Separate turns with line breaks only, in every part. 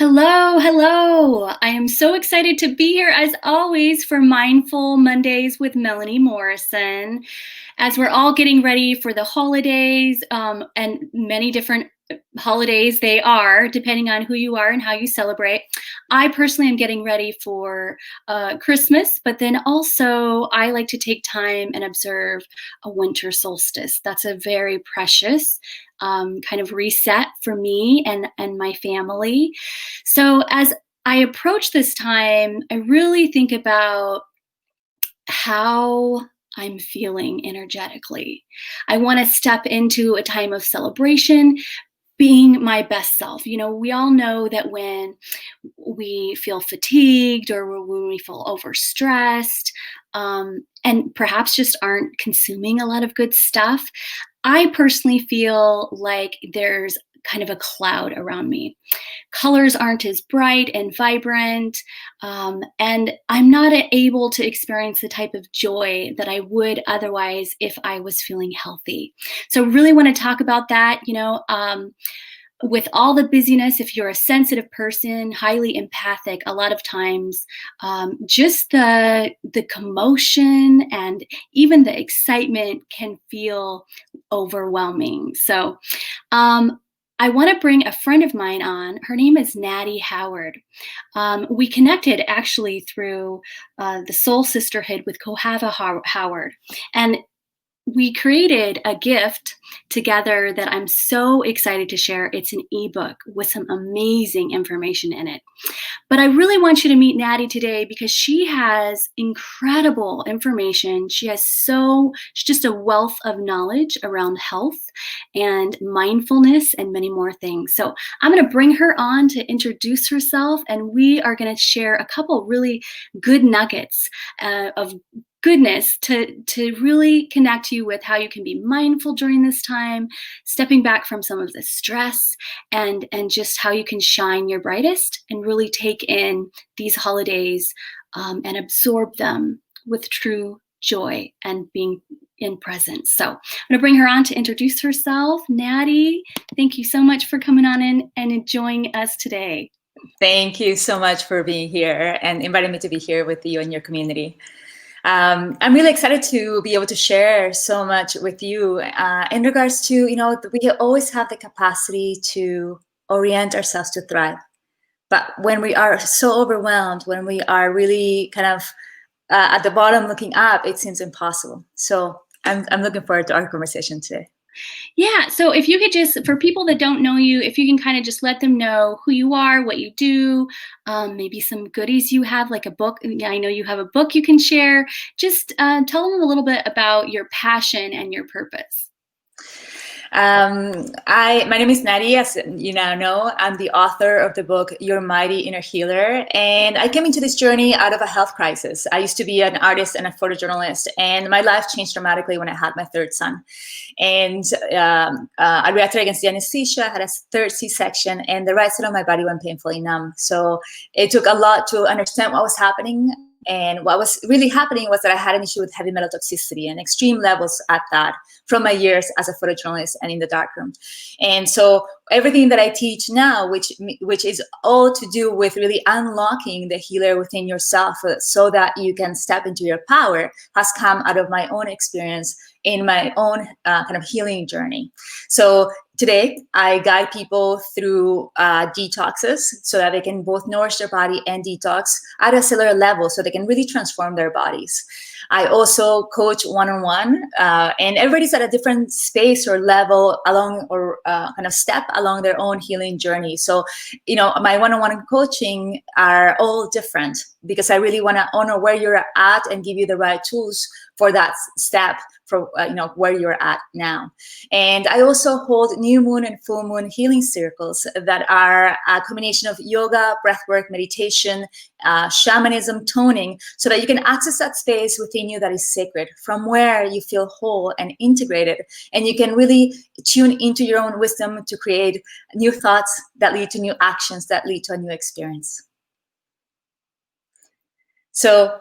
Hello, hello. I am so excited to be here as always for Mindful Mondays with Melanie Morrison. As we're all getting ready for the holidays, and many different holidays they are, depending on who you are and how you celebrate. I personally am getting ready for Christmas, but then also I like to take time and observe a winter solstice. That's a very precious kind of reset for me and my family. So as I approach this time, I really think about how I'm feeling energetically. I want to step into a time of celebration, being my best self. You know, we all know that when we feel fatigued or when we feel overstressed, and perhaps just aren't consuming a lot of good stuff, I personally feel like there's kind of a cloud around me. Colors aren't as bright and vibrant, and I'm not able to experience the type of joy that I would otherwise if I was feeling healthy. So, really want to talk about that. With all the busyness, if you're a sensitive person, highly empathic, a lot of times just the commotion and even the excitement can feel overwhelming. So I want to bring a friend of mine on. Her name is Naty Howard. We connected actually through the Soul Sisterhood with Howard. And we created a gift together that I'm so excited to share. It's an ebook with some amazing information in it. But I really want you to meet Naty today because she has incredible information. She's just a wealth of knowledge around health and mindfulness and many more things. So I'm going to bring her on to introduce herself, and we are going to share a couple really good nuggets of goodness to really connect you with how you can be mindful during this time, stepping back from some of the stress, and just how you can shine your brightest and really take in these holidays and absorb them with true joy and being in presence. So I'm going to bring her on to introduce herself. Naty, thank you so much for coming on in and joining us today.
Thank you so much for being here and inviting me to be here with you and your community. I'm really excited to be able to share so much with you in regards to, we always have the capacity to orient ourselves to thrive. But when we are so overwhelmed, when we are really kind of at the bottom looking up, it seems impossible. So I'm looking forward to our conversation today.
Yeah. So if you could just, for people that don't know you, if you can kind of just let them know who you are, what you do, maybe some goodies you have, like a book. Yeah, I know you have a book you can share. Just tell them a little bit about your passion and your purpose.
My name is Naty, as you now know. I'm the author of the book, Your Mighty Inner Healer. And I came into this journey out of a health crisis. I used to be an artist and a photojournalist, and my life changed dramatically when I had my third son. And I reacted against the anesthesia, I had a third C-section, and the right side of my body went painfully numb. So it took a lot to understand what was happening. And what was really happening was that I had an issue with heavy metal toxicity and extreme levels at that from my years as a photojournalist and in the darkroom. And so everything that I teach now, which is all to do with really unlocking the healer within yourself so that you can step into your power, has come out of my own experience in my own kind of healing journey. So today, I guide people through detoxes so that they can both nourish their body and detox at a cellular level so they can really transform their bodies. I also coach one-on-one, and everybody's at a different space or level along or kind of step along their own healing journey. So, my one-on-one coaching are all different because I really want to honor where you're at and give you the right tools for that step for where you're at now. And I also hold new moon and full moon healing circles that are a combination of yoga, breathwork, meditation, shamanism, toning, so that you can access that space within you that is sacred, from where you feel whole and integrated, and you can really tune into your own wisdom to create new thoughts that lead to new actions that lead to a new experience. So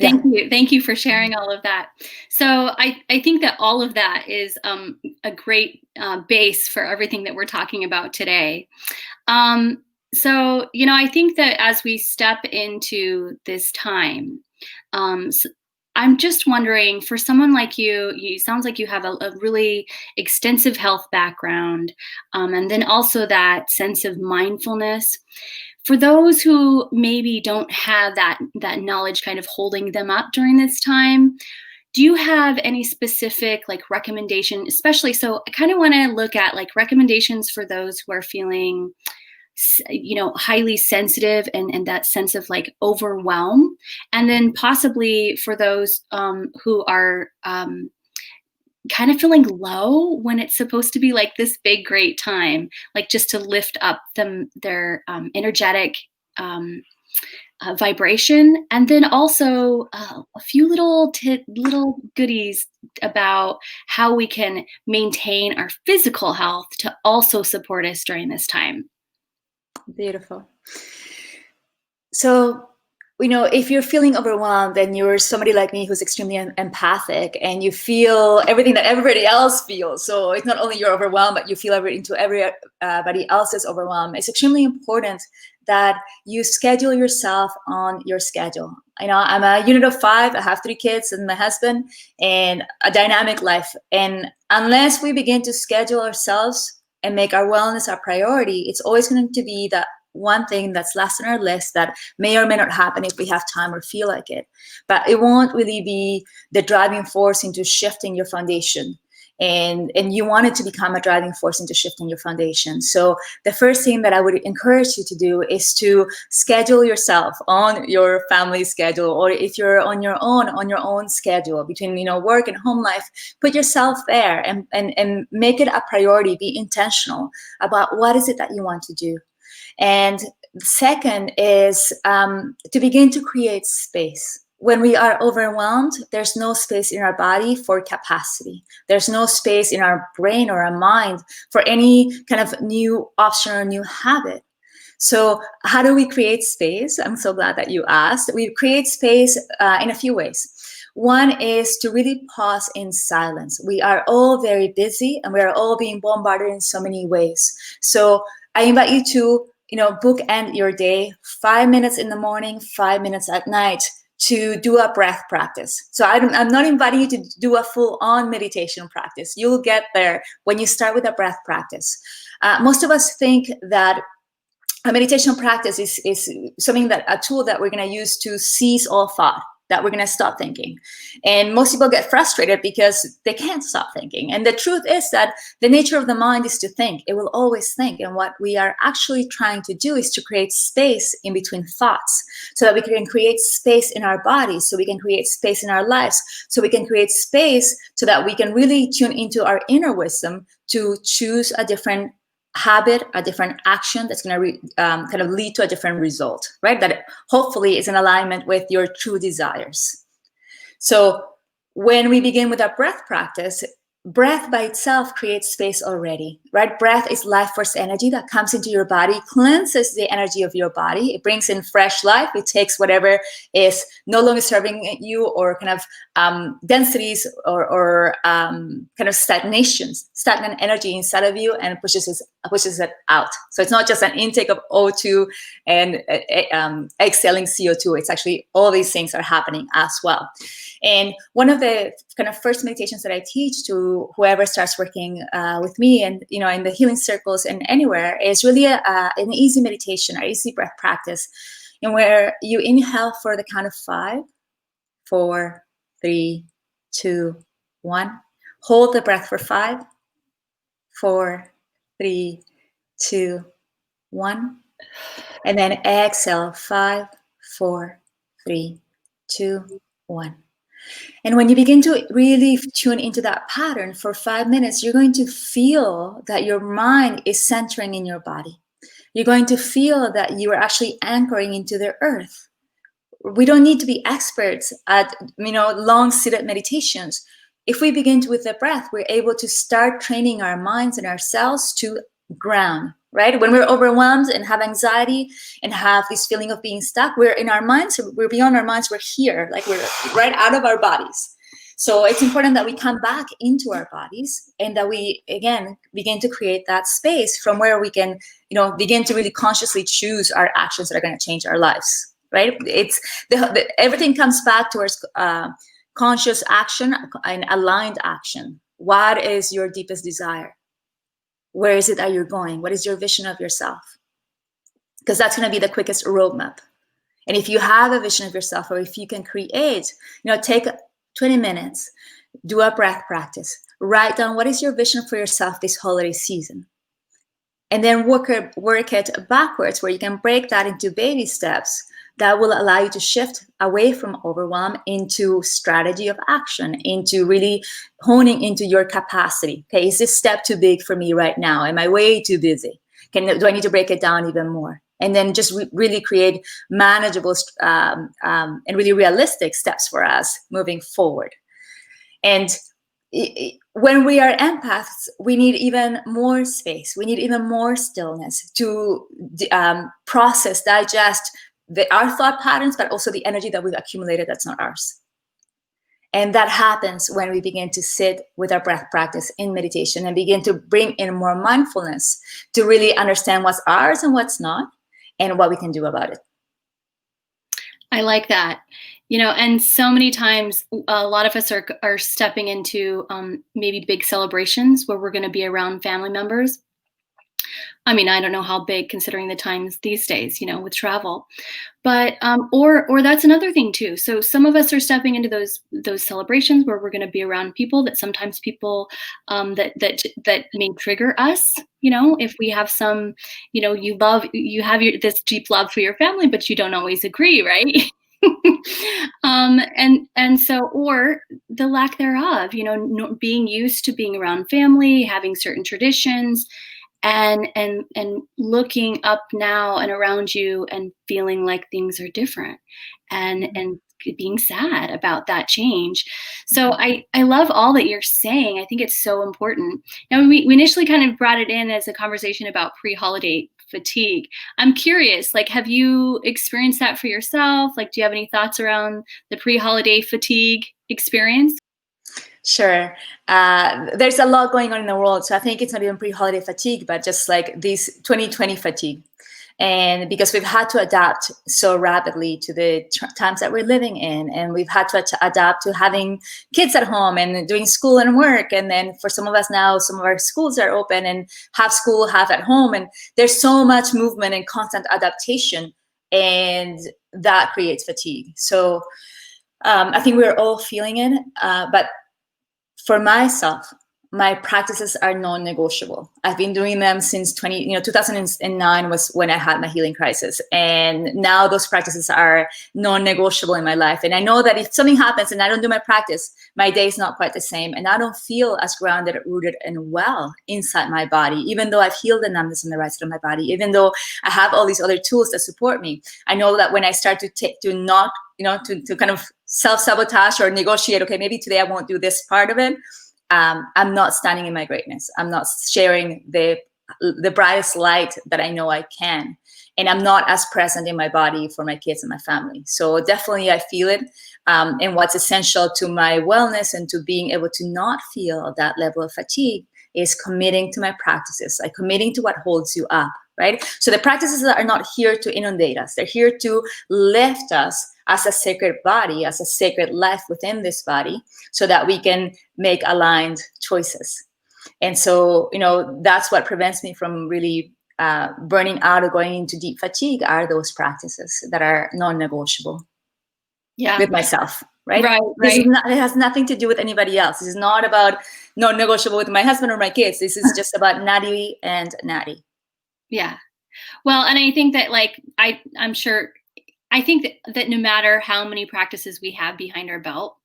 Thank you for sharing all of that. So I think that all of that is a great base for everything that we're talking about today. So, I think that as we step into this time, I'm just wondering, for someone like you sounds like you have a really extensive health background, and then also that sense of mindfulness. For those who maybe don't have that knowledge kind of holding them up during this time, do you have any specific like recommendation, especially, so I kind of want to look at like recommendations for those who are feeling highly sensitive, and that sense of like overwhelm, and then possibly for those who are kind of feeling low when it's supposed to be like this big great time, like just to lift up their energetic um, vibration, and then also a few little goodies about how we can maintain our physical health to also support us during this time.
Beautiful. So, if you're feeling overwhelmed and you're somebody like me who's extremely empathic and you feel everything that everybody else feels, so it's not only you're overwhelmed, but you feel everything to everybody else is overwhelmed. It's extremely important that you schedule yourself on your schedule. I'm a unit of 5. I have 3 kids and my husband, and a dynamic life. And unless we begin to schedule ourselves and make our wellness our priority, it's always going to be that one thing that's last on our list that may or may not happen if we have time or feel like it. But it won't really be the driving force into shifting your foundation. And you want it to become a driving force into shifting your foundation. So the first thing that I would encourage you to do is to schedule yourself on your family schedule, or if you're on your own schedule between work and home life. Put yourself there and make it a priority. Be intentional about what is it that you want to do. And the second is to begin to create space. When we are overwhelmed, there's no space in our body for capacity. There's no space in our brain or our mind for any kind of new option or new habit. So how do we create space? I'm so glad that you asked. We create space in a few ways. One is to really pause in silence. We are all very busy and we are all being bombarded in so many ways. So I invite you to bookend your day, 5 minutes in the morning, 5 minutes at night, to do a breath practice. So I'm not inviting you to do a full-on meditation practice. You'll get there when you start with a breath practice. Most of us think that a meditation practice is something a tool that we're going to use to cease all thought, that we're going to stop thinking. And most people get frustrated because they can't stop thinking. And the truth is that the nature of the mind is to think. It will always think. And what we are actually trying to do is to create space in between thoughts, so that we can create space in our bodies, so we can create space in our lives, so we can create space so that we can really tune into our inner wisdom to choose a different habit, a different action that's going to kind of lead to a different result, right? That hopefully is in alignment with your true desires. So when we begin with our breath practice, breath by itself creates space already, right? Breath is life force energy that comes into your body, cleanses the energy of your body. It brings in fresh life. It takes whatever is no longer serving you, or kind of densities or kind of stagnant energy inside of you, and pushes it out. So it's not just an intake of O2 and exhaling CO2. It's actually all these things are happening as well. And one of the kind of first meditations that I teach to whoever starts working with me, and in the healing circles and anywhere, is really an easy meditation, an easy breath practice, in where you inhale for the count of 5, 4, 3, 2, 1. Hold the breath for 5, 4, 3, 2, 1. And then exhale 5, 4, 3, 2, 1. And when you begin to really tune into that pattern for 5 minutes, you're going to feel that your mind is centering in your body. You're going to feel that you are actually anchoring into the earth. We don't need to be experts at long seated meditations. If we begin with the breath, we're able to start training our minds and ourselves to ground, right? When we're overwhelmed and have anxiety and have this feeling of being stuck, we're in our minds, we're beyond our minds, we're here, like we're right out of our bodies. So it's important that we come back into our bodies and that we, again, begin to create that space from where we can, begin to really consciously choose our actions that are going to change our lives, right? It's everything comes back towards conscious action and aligned action. What is your deepest desire? Where is it that you're going? What is your vision of yourself? Because that's going to be the quickest roadmap. And if you have a vision of yourself, or if you can create, take 20 minutes, do a breath practice, write down what is your vision for yourself this holiday season. And then work it backwards, where you can break that into baby steps that will allow you to shift away from overwhelm into strategy of action, into really honing into your capacity. Okay, is this step too big for me right now? Am I way too busy? Do I need to break it down even more? And then just really create manageable and really realistic steps for us moving forward. And when we are empaths, we need even more space. We need even more stillness to process, digest our thought patterns, but also the energy that we've accumulated that's not ours. And that happens when we begin to sit with our breath practice in meditation and begin to bring in more mindfulness to really understand what's ours and what's not, and what we can do about it.
I like that. And so many times a lot of us are stepping into maybe big celebrations where we're going to be around family members. I mean, I don't know how big considering the times these days, with travel, but or that's another thing too. So some of us are stepping into those celebrations where we're going to be around people that sometimes people that may trigger us. If we have some, you have this deep love for your family, but you don't always agree, right? And so, or the lack thereof, being used to being around family, having certain traditions, and looking up now and around you and feeling like things are different, and being sad about that change. So I love all that you're saying. I think it's so important. Now, we initially kind of brought it in as a conversation about pre-holiday fatigue. I'm curious, have you experienced that for yourself? Do you have any thoughts around the pre-holiday fatigue experience?
Sure. There's a lot going on in the world. So I think it's not even pre-holiday fatigue, but just like this 2020 fatigue. And because we've had to adapt so rapidly to the times that we're living in, and we've had to adapt to having kids at home and doing school and work. And then for some of us now, some of our schools are open and half school, half at home. And there's so much movement and constant adaptation, and that creates fatigue. So I think we're all feeling it. But for myself, my practices are non-negotiable. I've been doing them since 2009 was when I had my healing crisis. And now those practices are non-negotiable in my life. And I know that if something happens and I don't do my practice, my day is not quite the same. And I don't feel as grounded, rooted, and well inside my body, even though I've healed the numbness in the right side of my body, even though I have all these other tools that support me. I know that when I start to kind of self-sabotage or negotiate, okay, maybe today I won't do this part of it, I'm not standing in my greatness. I'm not sharing the brightest light that I know I can. And I'm not as present in my body for my kids and my family. So definitely I feel it. And what's essential to my wellness and to being able to not feel that level of fatigue is committing to my practices, like committing to what holds you up, right? So the practices are not here to inundate us. They're here to lift us as a sacred body, as a sacred life within this body, so that we can make aligned choices. And so, that's what prevents me from really burning out or going into deep fatigue, are those practices that are non-negotiable with myself, right?
Right.
It has nothing to do with anybody else. This is not about non-negotiable with my husband or my kids. This is just about Naty and Natty.
Yeah. Well, and I think that I'm sure, I think that no matter how many practices we have behind our belt,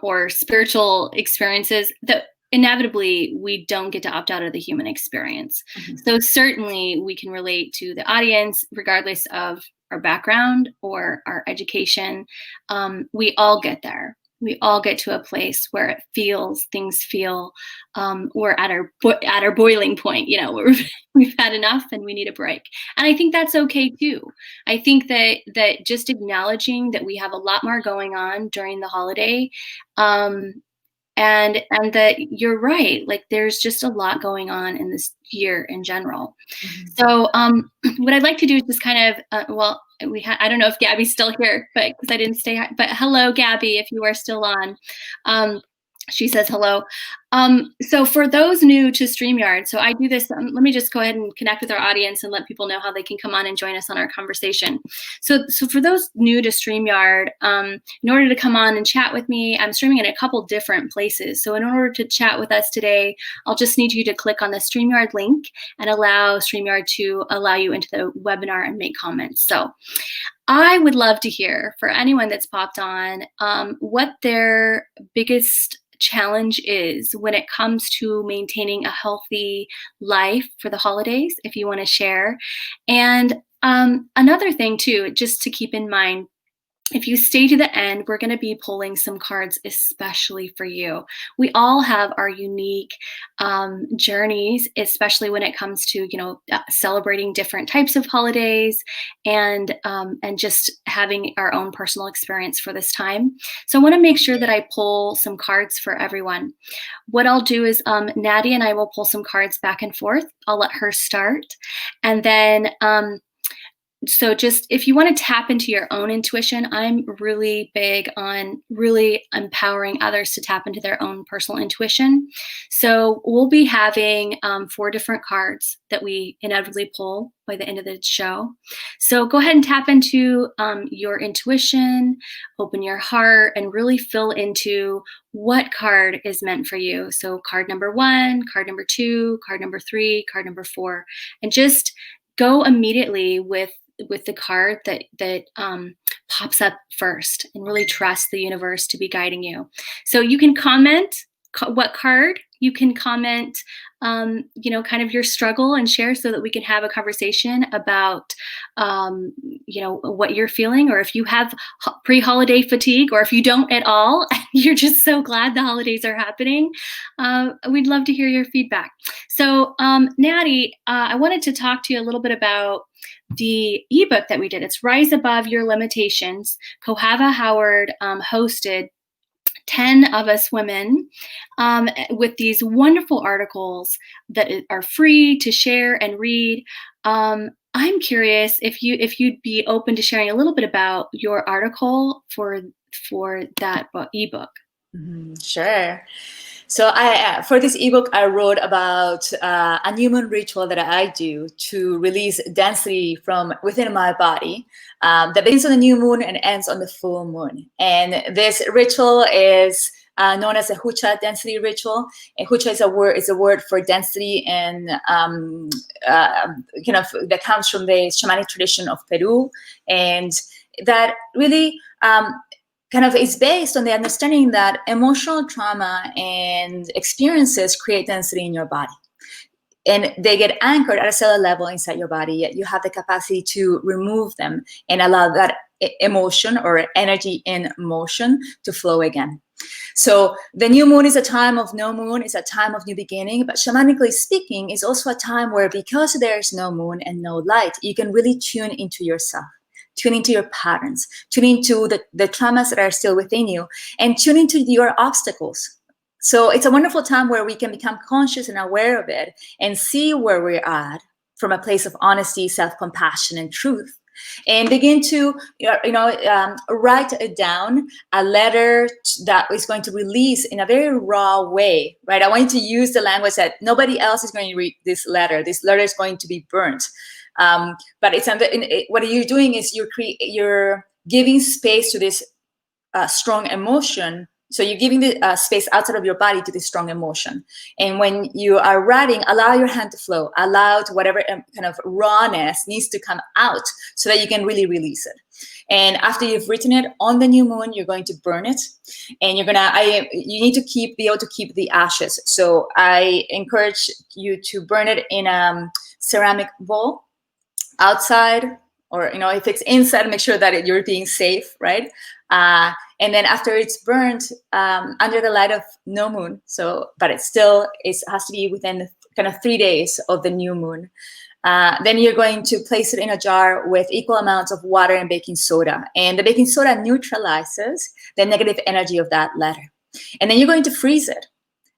or spiritual experiences, that inevitably we don't get to opt out of the human experience. Mm-hmm. So certainly we can relate to the audience, regardless of our background or our education. We all get there. We all get to a place where things feel, we're at our boiling point, where we've had enough and we need a break. And I think that's okay too. I think that just acknowledging that we have a lot more going on during the holiday, um, and that you're right, like there's just a lot going on in this year in general.
Mhm.
So, what I'd like to do is just kind of, I don't know if Gabby's still here, but because I didn't but hello, Gabby, if you are still on. Um, she says hello. So for those new to StreamYard, so I do this. Let me just go ahead and connect with our audience and let people know how they can come on and join us on our conversation. So for those new to StreamYard, in order to come on and chat with me, I'm streaming in a couple different places. So in order to chat with us today, I'll just need you to click on the StreamYard link and allow StreamYard to allow you into the webinar and make comments. So I would love to hear for anyone that's popped on what their biggest challenge is when it comes to maintaining a healthy life for the holidays, if you want to share. And another thing too, just to keep in mind, if you stay to the end, we're going to be pulling some cards especially for you. We all have our unique journeys, especially when it comes to celebrating different types of holidays and just having our own personal experience for this time. So I want to make sure that I pull some cards for everyone. What I'll do is Naty and I will pull some cards back and forth. I'll let her start, and then so just if you want to tap into your own intuition, I'm really big on really empowering others to tap into their own personal intuition. So we'll be having 4 different cards that we inevitably pull by the end of the show. So go ahead and tap into your intuition, open your heart, and really fill into what card is meant for you. So card number 1, card number 2, card number 3, card number 4, and just go immediately with the card that pops up first, and really trust the universe to be guiding you. So you can comment what card, you can comment kind of your struggle and share, so that we can have a conversation about what you're feeling, or if you have pre-holiday fatigue, or if you don't at all, you're just so glad the holidays are happening. We'd love to hear your feedback. So Naty, I wanted to talk to you a little bit about the ebook that we did. It's Rise Above Your Limitations. Kohava Howard hosted 10 of us women with these wonderful articles that are free to share and read. I'm curious if you'd be open to sharing a little bit about your article for that ebook.
Sure. So for this ebook, I wrote about a new moon ritual that I do to release density from within my body that begins on the new moon and ends on the full moon. And this ritual is known as a hucha density ritual. And hucha is a word for density, and that comes from the shamanic tradition of Peru, and that really kind of is based on the understanding that emotional trauma and experiences create density in your body. And they get anchored at a cellular level inside your body, yet you have the capacity to remove them and allow that emotion or energy in motion to flow again. So the new moon is a time of no moon, it's a time of new beginning, but shamanically speaking, is also a time where, because there is no moon and no light, you can really tune into yourself. Tune into your patterns, tune into the traumas that are still within you, and tune into your obstacles. So it's a wonderful time where we can become conscious and aware of it and see where we're at from a place of honesty, self-compassion, and truth. And begin to write down a letter that is going to release in a very raw way, right? I want you to use the language that nobody else is going to read this letter. This letter is going to be burnt. But what you're doing is you're giving space to this strong emotion. So you're giving the space outside of your body to this strong emotion. And when you are writing, allow your hand to flow, allow to whatever kind of rawness needs to come out, so that you can really release it. And after you've written it on the new moon, you're going to burn it, and you need to be able to keep the ashes. So I encourage you to burn it in a ceramic bowl outside, or if it's inside, make sure that you're being safe, right? And then after it's burned under the light of no moon, but it still has to be within kind of 3 days of the new moon. Then you're going to place it in a jar with equal amounts of water and baking soda. And the baking soda neutralizes the negative energy of that letter. And then you're going to freeze it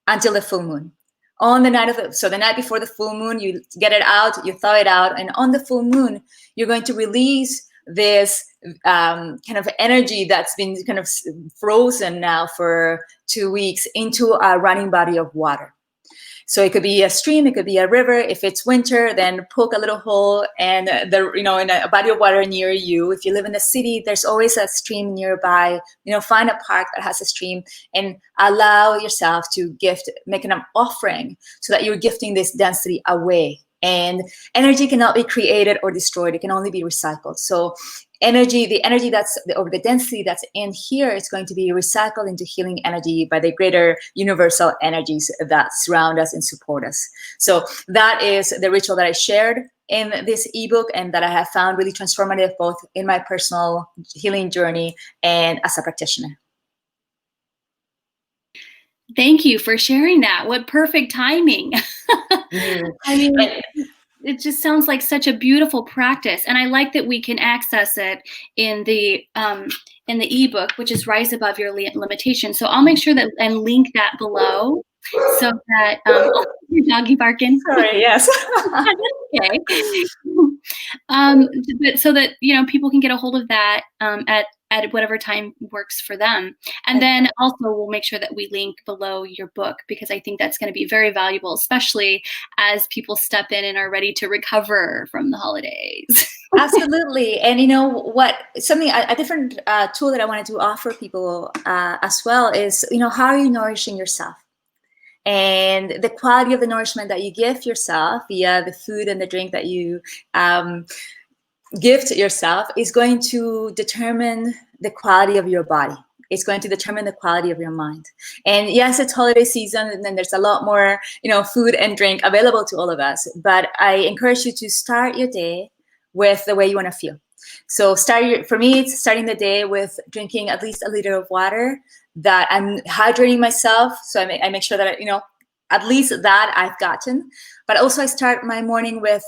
until the full moon. On the night the night before the full moon, you get it out, you thaw it out, and on the full moon, you're going to release this kind of energy that's been kind of frozen now for 2 weeks into a running body of water. So it could be a stream, it could be a river. If it's winter, then poke a little hole and in a body of water near you. If you live in the city, there's always a stream nearby. Find a park that has a stream and allow yourself to make an offering so that you're gifting this density away. And energy cannot be created or destroyed. It can only be recycled. So the density that's in here is going to be recycled into healing energy by the greater universal energies that surround us and support us. So that is the ritual that I shared in this ebook and that I have found really transformative both in my personal healing journey and as a practitioner.
Thank you for sharing that. What perfect timing. I mean, it just sounds like such a beautiful practice. And I like that we can access it in the ebook, which is Rise Above Your Limitations. So I'll make sure that and link that below so that your doggy barking.
Sorry, yes.
Okay. But so that people can get a hold of that at whatever time works for them. And then also we'll make sure that we link below your book, because I think that's going to be very valuable, especially as people step in and are ready to recover from the holidays.
Absolutely. And a different tool that I wanted to offer people as well is, how are you nourishing yourself? And the quality of the nourishment that you give yourself via the food and the drink that you gift yourself is going to determine the quality of your body. It's going to determine the quality of your mind. And yes, it's holiday season, and then there's a lot more, food and drink available to all of us. But I encourage you to start your day with the way you want to feel. So for me, it's starting the day with drinking at least a liter of water, that I'm hydrating myself. So I make sure that, at least that I've gotten. But also I start my morning with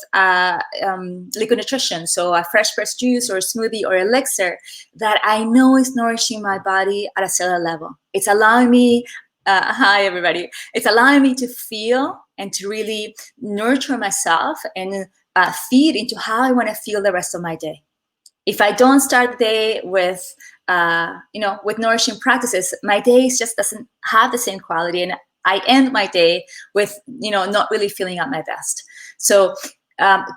liquid nutrition. So a fresh pressed juice or a smoothie or elixir that I know is nourishing my body at a cellular level. It's allowing me, hi everybody. It's allowing me to feel and to really nurture myself and feed into how I want to feel the rest of my day. If I don't start the day with nourishing practices, my day just doesn't have the same quality, and I end my day with, not really feeling at my best. So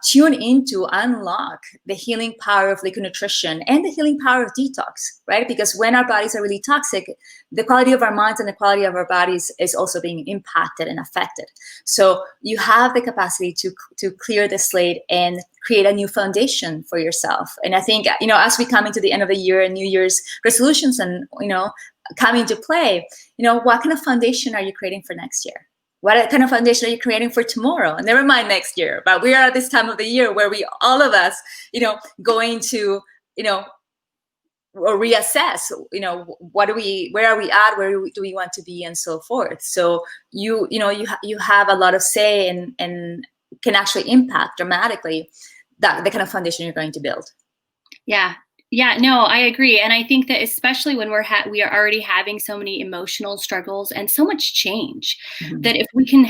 tune in to unlock the healing power of liquid nutrition and the healing power of detox, right? Because when our bodies are really toxic, the quality of our minds and the quality of our bodies is also being impacted and affected. So you have the capacity to clear the slate and create a new foundation for yourself. And I think, as we come into the end of the year and New Year's resolutions and, come into play, what kind of foundation are you creating for next year? What kind of foundation are you creating for tomorrow? And never mind next year, but we are at this time of the year where all of us, going to, or reassess, where are we at? Where do we want to be, and so forth. So you have a lot of say and can actually impact dramatically the kind of foundation you're going to build.
Yeah, no, I agree. And I think that especially when we are already having so many emotional struggles and so much change, that if we can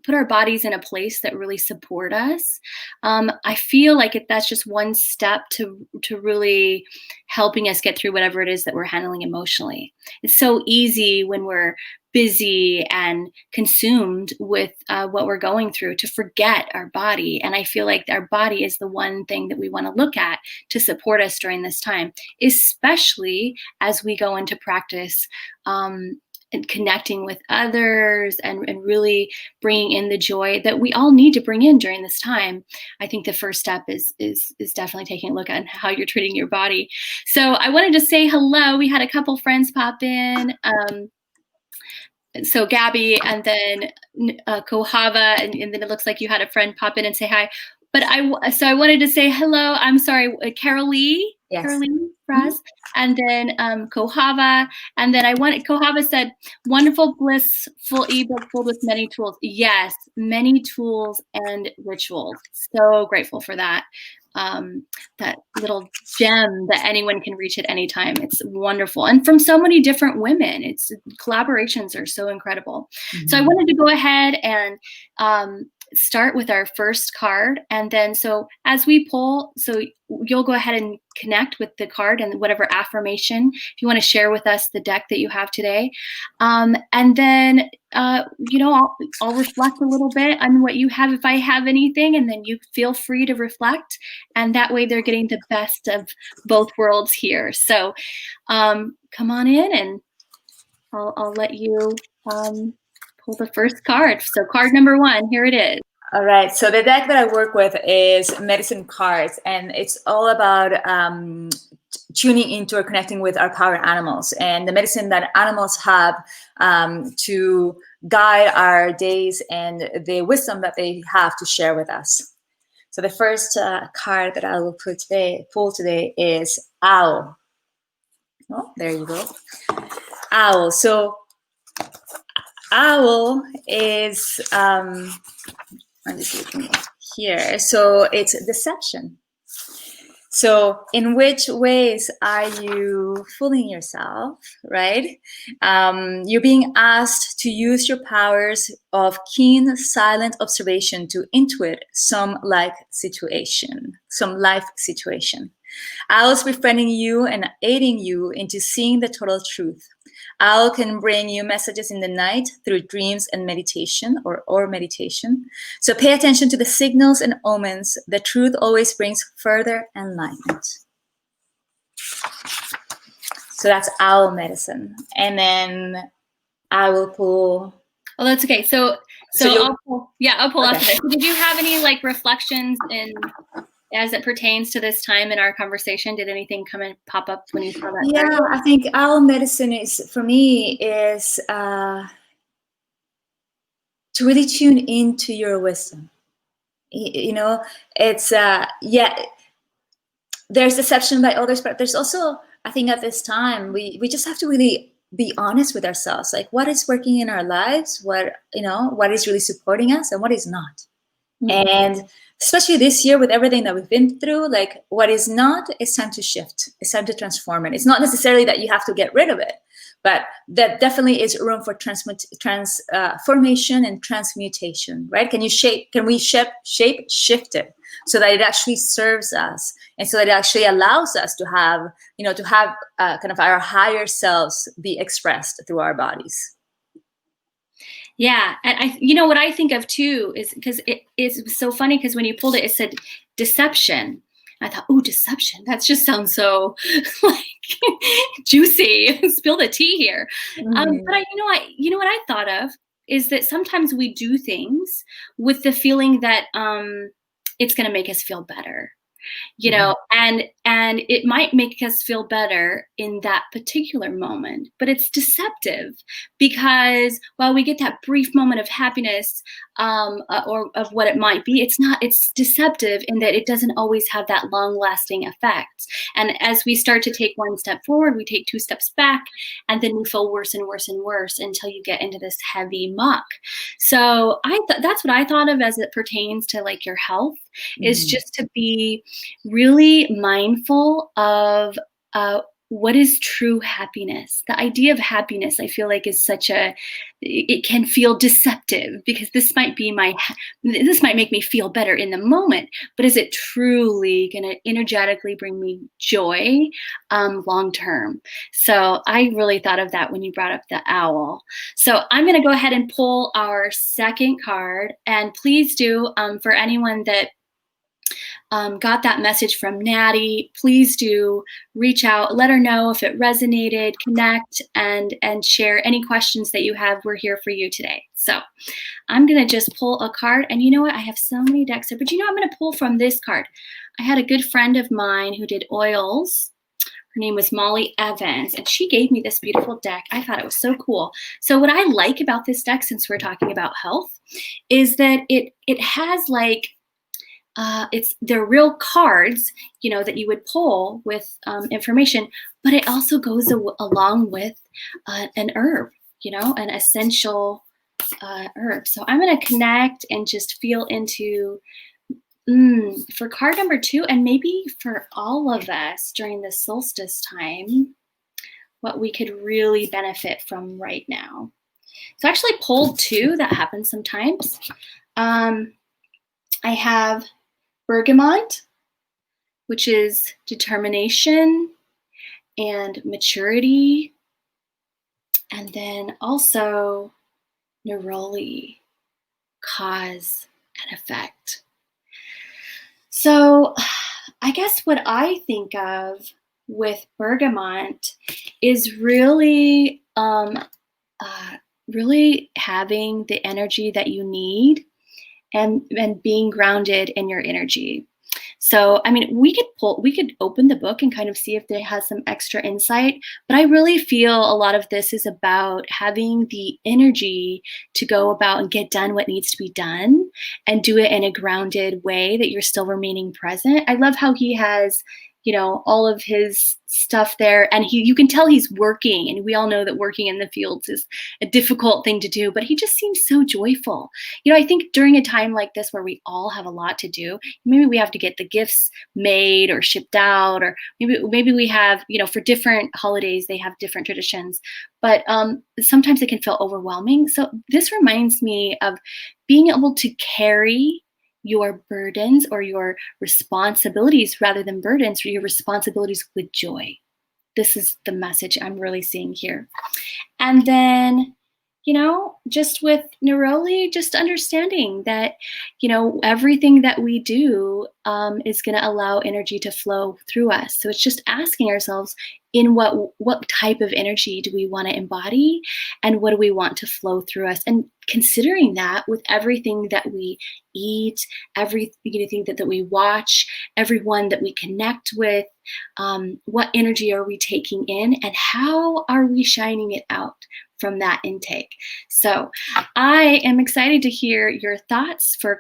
put our bodies in a place that really support us, I feel like that's just one step to really helping us get through whatever it is that we're handling emotionally. It's so easy when we're busy and consumed with what we're going through to forget our body. And I feel like our body is the one thing that we want to look at to support us during this time, especially as we go into practice and connecting with others and really bringing in the joy that we all need to bring in during this time. I think the first step is definitely taking a look at how you're treating your body. So I wanted to say hello. We had a couple friends pop in. So Gabby and then Kohava, and then it looks like you had a friend pop in and say hi. But so I wanted to say hello. I'm sorry,
Yes.
Carolee Raz, and then Kohava, and then Kohava said, "Wonderful, blissful ebook filled with many tools." Yes, many tools and rituals. So grateful for that. That little gem that anyone can reach at any time. It's wonderful, and from so many different women. It's collaborations are so incredible. So I wanted to go ahead and start with our first card, and then so as we pull, so you'll go ahead and connect with the card and whatever affirmation if you want to share with us the deck that you have today, and then I'll reflect a little bit on what you have if I have anything, and then you feel free to reflect, and that way they're getting the best of both worlds here. So come on in, and I'll let you pull the first card. So card number 1, here it is.
All right. So the deck that I work with is medicine cards, and it's all about tuning into or connecting with our power animals and the medicine that animals have to guide our days and the wisdom that they have to share with us. So the first card that I will pull today is Owl. Oh, there you go. Owl. So Owl is, I'm just looking here. So it's deception. So in which ways are you fooling yourself, right? You're being asked to use your powers of keen, silent observation to intuit some life situation. Owls befriending you and aiding you into seeing the total truth. Owl can bring you messages in the night through dreams and meditation or meditation. So pay attention to the signals and omens. The truth always brings further enlightenment. So that's owl medicine. And then I will pull.
Oh, that's okay. So I'll pull after this. Did you have any like reflections as it pertains to this time in our conversation? Did anything come and pop up when you saw that?
Yeah, I think owl medicine is, for me, is to really tune into your wisdom. It's there's deception by others, but there's also, I think at this time, we just have to really be honest with ourselves. Like, what is working in our lives? What is really supporting us and what is not? Mm-hmm. And especially this year with everything that we've been through, like what is not, it's time to shift. It's time to transform it. It's not necessarily that you have to get rid of it, but that definitely is room for transformation and transmutation, right? Can we shift it so that it actually serves us, and so that it actually allows us to have kind of our higher selves be expressed through our bodies.
Yeah, and what I think of too is, because it's so funny, because when you pulled it said deception. I thought, oh, deception. That just sounds so like juicy. Spill the tea here. But what I thought of is that sometimes we do things with the feeling that it's going to make us feel better. And it might make us feel better in that particular moment, but it's deceptive, because while we get that brief moment of happiness or of what it might be, it's deceptive in that it doesn't always have that long lasting effect. And as we start to take one step forward, we take 2 steps back, and then we feel worse and worse and worse until you get into this heavy muck. So that's what I thought of as it pertains to like your health, is just to be really mindful of what is true happiness. The idea of happiness, I feel like, is it can feel deceptive, because this might make me feel better in the moment, but is it truly going to energetically bring me joy long term? So I really thought of that when you brought up the owl. So I'm going to go ahead and pull our second card, and please do, for anyone that got that message from Naty, please do reach out, let her know if it resonated, connect, and share any questions that you have. We're here for you today. So I'm going to just pull a card, and you know what? I have so many decks here, but I'm going to pull from this card. I had a good friend of mine who did oils. Her name was Molly Evans, and she gave me this beautiful deck. I thought it was so cool. So what I like about this deck, since we're talking about health, is that it has like they're real cards, that you would pull with information, but it also goes along with an herb, an essential herb. So I'm going to connect and just feel into for card number 2, and maybe for all of us during the solstice time, what we could really benefit from right now. So I actually pulled 2. That happens sometimes. I have bergamot, which is determination and maturity, and then also neroli, cause and effect. So I guess what I think of with bergamot is really really having the energy that you need and being grounded in your energy. So, I mean, we could open the book and kind of see if it has some extra insight, but I really feel a lot of this is about having the energy to go about and get done what needs to be done and do it in a grounded way that you're still remaining present. I love how he has, all of his stuff there, and you can tell he's working, and we all know that working in the fields is a difficult thing to do, but he just seems so joyful. I think during a time like this where we all have a lot to do, maybe we have to get the gifts made or shipped out, or maybe we have, for different holidays, they have different traditions, but sometimes it can feel overwhelming. So this reminds me of being able to carry your burdens or your responsibilities rather than burdens, or your responsibilities with joy. This is the message I'm really seeing here. And then, just with neroli, just understanding that, everything that we do is going to allow energy to flow through us. So it's just asking ourselves, in what type of energy do we want to embody, and what do we want to flow through us, and considering that with everything that we eat, everything that we watch, everyone that we connect with, what energy are we taking in, and how are we shining it out from that intake. So I am excited to hear your thoughts for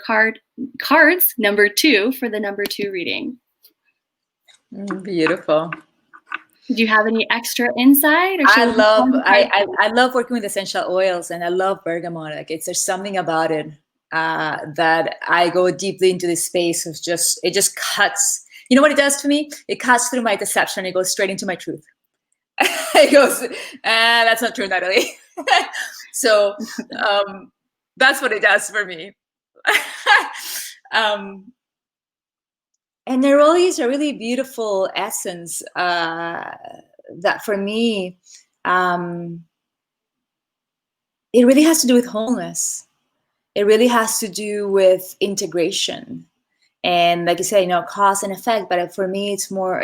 cards number 2 for the number 2 reading.
Beautiful.
Do you have any extra insight? Or
I love working with essential oils, and I love bergamot. Like there's something about it that I go deeply into this space of it just cuts. You know what it does to me? It cuts through my deception. It goes straight into my truth. It goes, that's not true, Natalie. So that's what it does for me. And neroli is a really beautiful essence that for me, it really has to do with wholeness. It really has to do with integration. And like you say, cause and effect, but for me, it's more,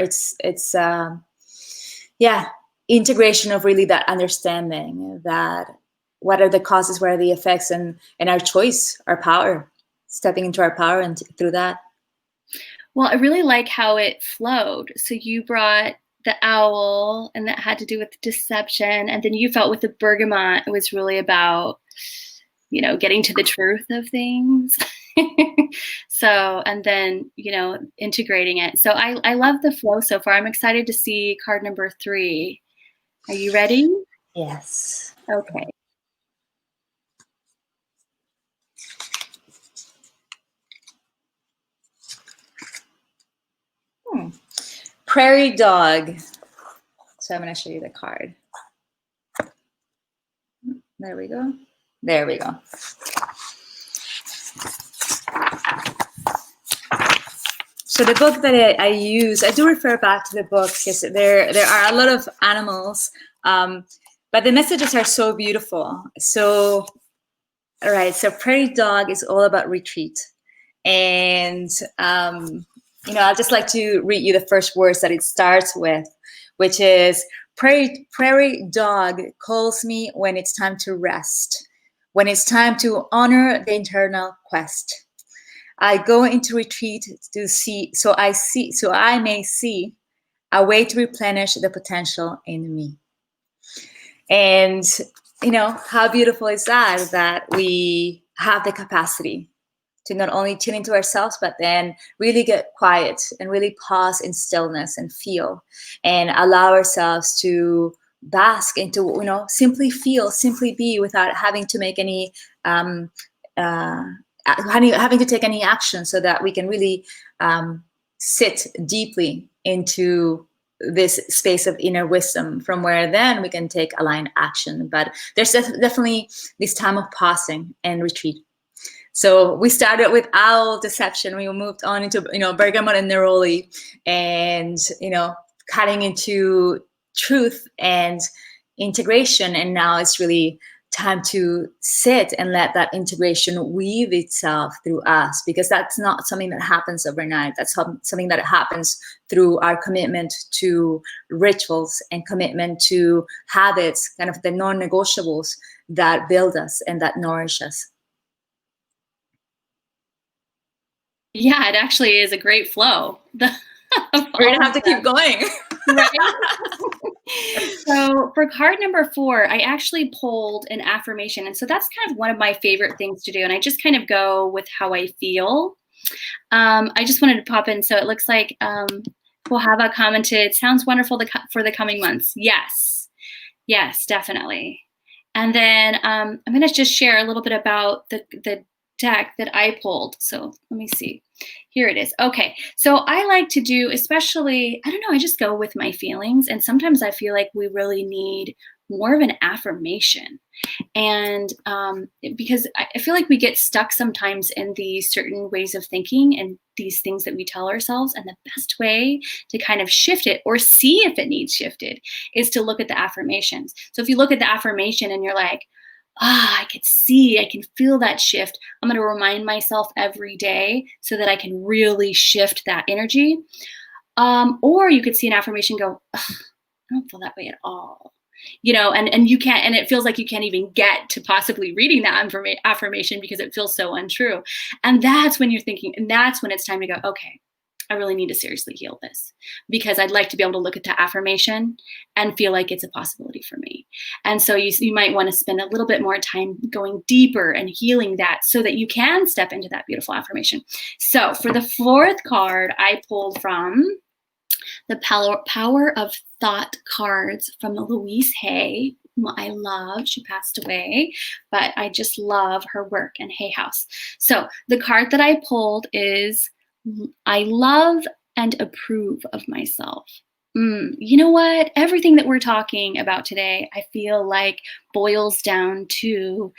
integration of really that understanding that what are the causes, what are the effects, and our choice, our power, stepping into our power and through that.
Well, I really like how it flowed. So you brought the owl, and that had to do with deception. And then you felt with the bergamot, it was really about, getting to the truth of things. So, and then, integrating it. So I love the flow so far. I'm excited to see card number 3. Are you ready?
Yes.
Okay.
Prairie dog. So I'm going to show you the card. There we go. There we go. So the book that I use, I do refer back to the book because there are a lot of animals, but the messages are so beautiful. So, all right. So prairie dog is all about retreat. And, I'd just like to read you the first words that it starts with, which is, prairie dog calls me when it's time to rest, when it's time to honor the internal quest. I go into retreat to see, so I may see a way to replenish the potential in me. And, how beautiful is that we have the capacity to not only tune into ourselves, but then really get quiet and really pause in stillness and feel, and allow ourselves to bask into, simply feel, simply be, without having to make any uh, having to take any action, so that we can really sit deeply into this space of inner wisdom, from where then we can take aligned action. But there's definitely this time of pausing and retreat. So we started with owl deception. We moved on into, bergamot and neroli, and, cutting into truth and integration. And now it's really time to sit and let that integration weave itself through us, because that's not something that happens overnight. That's something that happens through our commitment to rituals and commitment to habits, kind of the non-negotiables that build us and that nourish us.
Yeah, it actually is a great flow.
We're gonna have to keep going.
Right? So for card number 4, I actually pulled an affirmation. And so that's kind of one of my favorite things to do. And I just kind of go with how I feel. I just wanted to pop in. So it looks like Pohava commented, sounds wonderful for the coming months. Yes. Yes, definitely. And then I'm going to just share a little bit about the deck that I pulled. So let me see. Here it is. Okay. So I like to do, especially, I don't know, I just go with my feelings. And sometimes I feel like we really need more of an affirmation. And because I feel like we get stuck sometimes in these certain ways of thinking and these things that we tell ourselves. And the best way to kind of shift it, or see if it needs shifted, is to look at the affirmations. So if you look at the affirmation and you're like, I can feel that shift, I'm going to remind myself every day so that I can really shift that energy. Or you could see an affirmation, go, I don't feel that way at all. And you can't, and it feels like you can't even get to possibly reading that affirmation because it feels so untrue. And that's when you're thinking, and that's when it's time to go, okay, I really need to seriously heal this, because I'd like to be able to look at the affirmation and feel like it's a possibility for me. And so you might want to spend a little bit more time going deeper and healing that, so that you can step into that beautiful affirmation. So for the 4th card, I pulled from the Power of Thought cards from Louise Hay, whom I love. She passed away, but I just love her work in Hay House. So the card that I pulled is, I love and approve of myself. You know what? Everything that we're talking about today, I feel like boils down to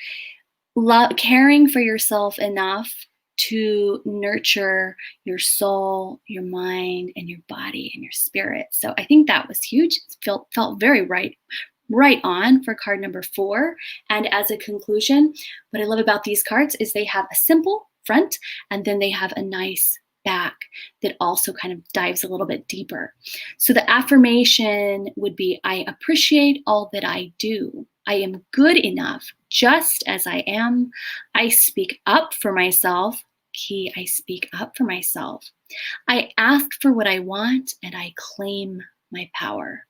caring for yourself enough to nurture your soul, your mind, and your body and your spirit. So I think that was huge. It felt very right on for card number 4. And as a conclusion, what I love about these cards is they have a simple front, and then they have a nice back that also kind of dives a little bit deeper. So the affirmation would be, I appreciate all that I do. I am good enough just as I am. I speak up for myself. Key, I speak up for myself. I ask for what I want, and I claim my power.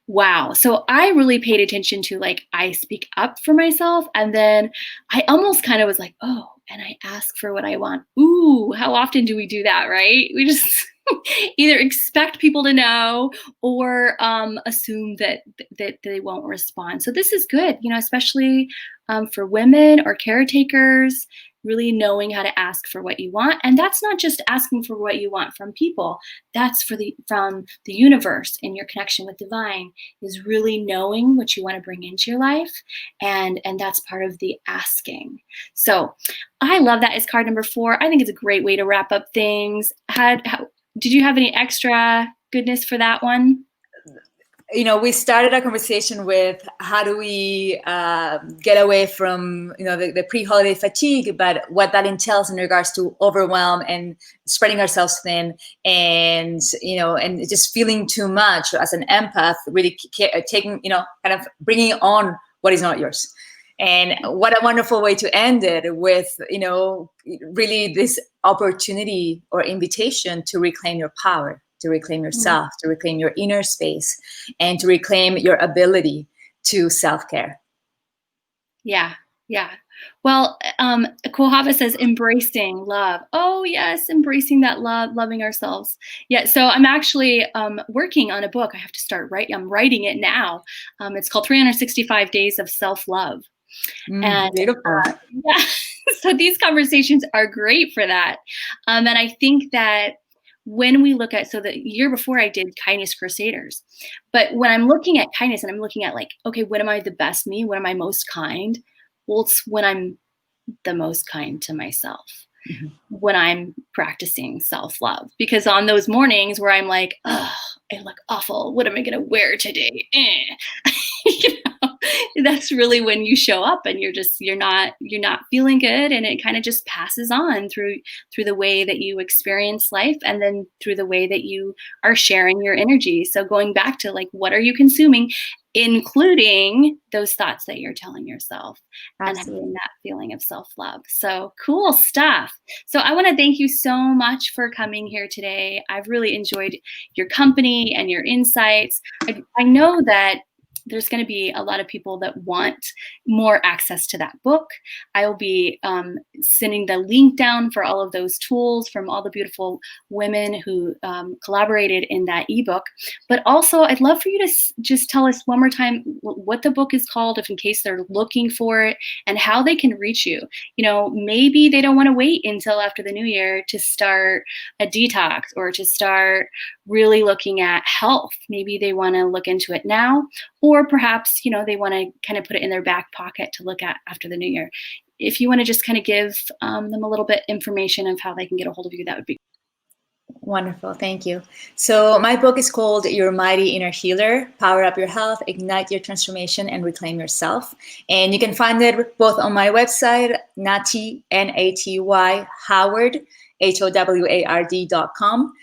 Wow. So I really paid attention to, like, I speak up for myself. And then I almost kind of was like, oh, and I ask for what I want. Ooh, how often do we do that, right? We just either expect people to know, or assume that they won't respond. So this is good, especially for women or caretakers, really knowing how to ask for what you want. And that's not just asking for what you want from people. That's from the universe, and your connection with divine is really knowing what you want to bring into your life. And that's part of the asking. So I love that as card number 4. I think it's a great way to wrap up things. Did you have any extra goodness for that one?
We started our conversation with how do we get away from, the pre-holiday fatigue, but what that entails in regards to overwhelm and spreading ourselves thin, and, and just feeling too much as an empath, really taking, kind of bringing on what is not yours. And what a wonderful way to end it with, really this opportunity or invitation to reclaim your power, to reclaim yourself, to reclaim your inner space, and to reclaim your ability to self-care.
Yeah. Well, Kohava says embracing love. Oh yes, embracing that love, loving ourselves. Yeah. So I'm actually working on a book. I have to start writing. I'm writing it now. It's called 365 Days of Self Love. And
Beautiful.
yeah, so these conversations are great for that. And I think that when we look at, so the year before I did Kindness Crusaders, but when I'm looking at kindness and I'm looking at like, okay, when am I the best me? When am I most kind? Well, it's when I'm the most kind to myself, when I'm practicing self-love. Because on those mornings where I'm like, oh, I look awful. What am I going to wear today? You know, that's really when you show up and you're not feeling good, and it kind of just passes on through the way that you experience life, and then through the way that you are sharing your energy. So going back to like, what are you consuming, including those thoughts that you're telling yourself, and
Absolutely.
having that feeling of self-love. So cool stuff. So I want to thank you so much for coming here today. I've really enjoyed your company and your insights. I know that there's going to be a lot of people that want more access to that book. I will be sending the link down for all of those tools from all the beautiful women who collaborated in that ebook. But also, I'd love for you to just tell us one more time what the book is called, if in case they're looking for it, and how they can reach you. You know, maybe they don't want to wait until after the new year to start a detox or to start really looking at health. Maybe they want to look into it now, or perhaps, you know, they want to kind of put it in their back pocket to look at after the new year. If you want to just kind of give them a little bit information of how they can get a hold of you, that would be
Wonderful. Thank you. So my book is called Your Mighty Inner Healer, Power Up Your Health, Ignite Your Transformation, and Reclaim Yourself. And you can find it both on my website, Naty, Naty, Howard, HOWARD.com.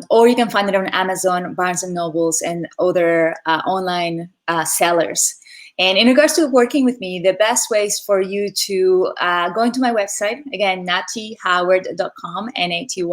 Or you can find it on Amazon, Barnes and Nobles, and other online sellers. And in regards to working with me, the best way is for you to go into my website, again, natyhoward.com, Naty,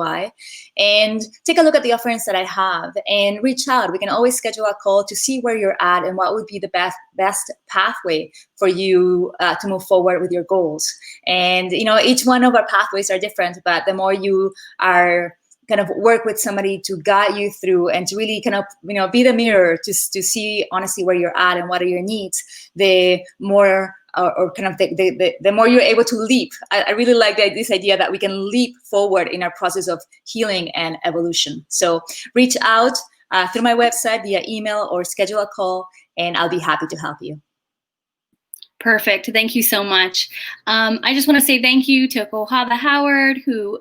and take a look at the offerings that I have and reach out. We can always schedule a call to see where you're at and what would be the best pathway for you to move forward with your goals. And, you know, each one of our pathways are different, but the more you are kind of work with somebody to guide you through and to really kind of, you know, be the mirror to see honestly where you're at and what are your needs, the more or kind of the more you're able to leap. I really like this idea that we can leap forward in our process of healing and evolution. So reach out through my website via email or schedule a call, and I'll be happy to help you.
perfect. Thank you so much. I just want to say thank you to Kohava Howard, who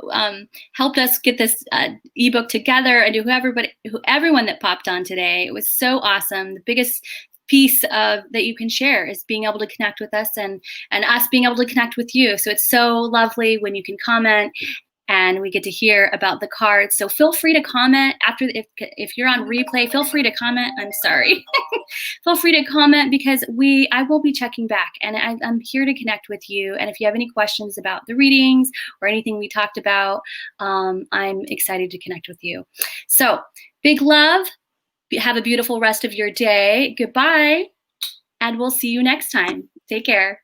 helped us get this ebook together, and to everyone that popped on today. It was so awesome. The biggest piece of that you can share is being able to connect with us, and us being able to connect with you. So it's so lovely when you can comment and we get to hear about the cards. So feel free to comment after, if you're on replay, feel free to comment. I'm sorry. Feel free to comment, because I will be checking back, and I'm here to connect with you. And if you have any questions about the readings or anything we talked about, I'm excited to connect with you. So big love. Have a beautiful rest of your day. Goodbye. And we'll see you next time. Take care.